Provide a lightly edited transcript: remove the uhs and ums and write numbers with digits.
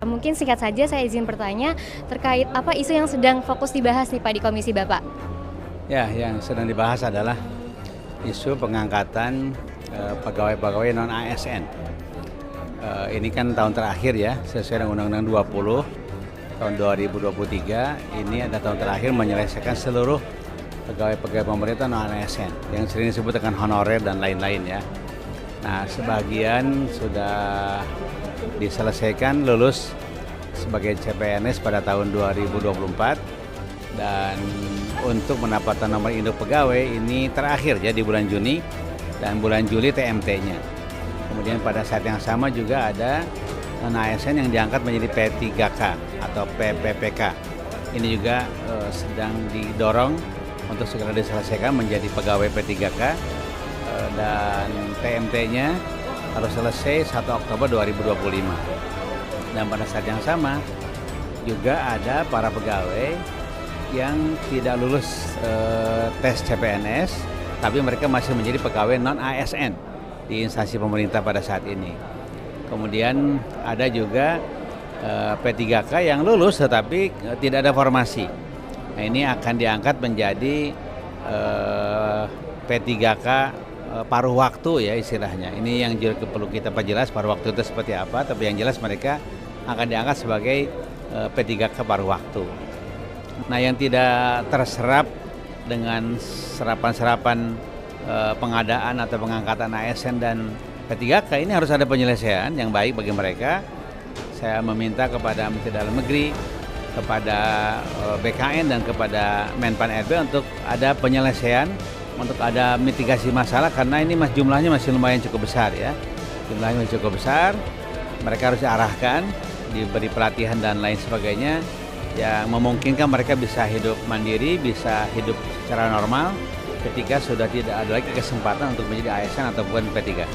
Mungkin singkat saja saya izin bertanya, terkait apa isu yang sedang fokus dibahas nih Pak di komisi Bapak? Ya, yang sedang dibahas adalah isu pengangkatan pegawai-pegawai non ASN. Ini kan tahun terakhir ya, sesuai dengan Undang-Undang 20 tahun 2023, ini ada tahun terakhir menyelesaikan seluruh pegawai-pegawai pemerintah non ASN yang sering disebut dengan honorer dan lain-lain ya. Nah, sebagian sudah diselesaikan lulus sebagai CPNS pada tahun 2024 dan untuk mendapatkan nomor induk pegawai ini terakhir ya di bulan Juni dan bulan Juli TMT-nya. Kemudian pada saat yang sama juga ada non-ASN yang diangkat menjadi P3K atau PPPK. Ini juga sedang didorong untuk segera diselesaikan menjadi pegawai P3K dan TMT-nya harus selesai 1 Oktober 2025. Dan pada saat yang sama juga ada para pegawai yang tidak lulus tes CPNS, tapi mereka masih menjadi pegawai non-ASN di instansi pemerintah pada saat ini. Kemudian ada juga P3K yang lulus tetapi tidak ada formasi. Nah, ini akan diangkat menjadi P3K paruh waktu ya istilahnya. Ini yang juga perlu kita perjelas paruh waktu itu seperti apa, tapi yang jelas mereka akan diangkat sebagai P3K paruh waktu. Nah, yang tidak terserap dengan serapan-serapan pengadaan atau pengangkatan ASN dan P3K ini harus ada penyelesaian yang baik bagi mereka. Saya meminta kepada Menteri Dalam Negeri, kepada BKN dan kepada Menpan RB untuk ada penyelesaian, untuk ada mitigasi masalah karena ini jumlahnya masih lumayan cukup besar ya. Jumlahnya masih cukup besar, mereka harus diarahkan, diberi pelatihan dan lain sebagainya yang memungkinkan mereka bisa hidup mandiri, bisa hidup secara normal ketika sudah tidak ada lagi kesempatan untuk menjadi ASN ataupun P3.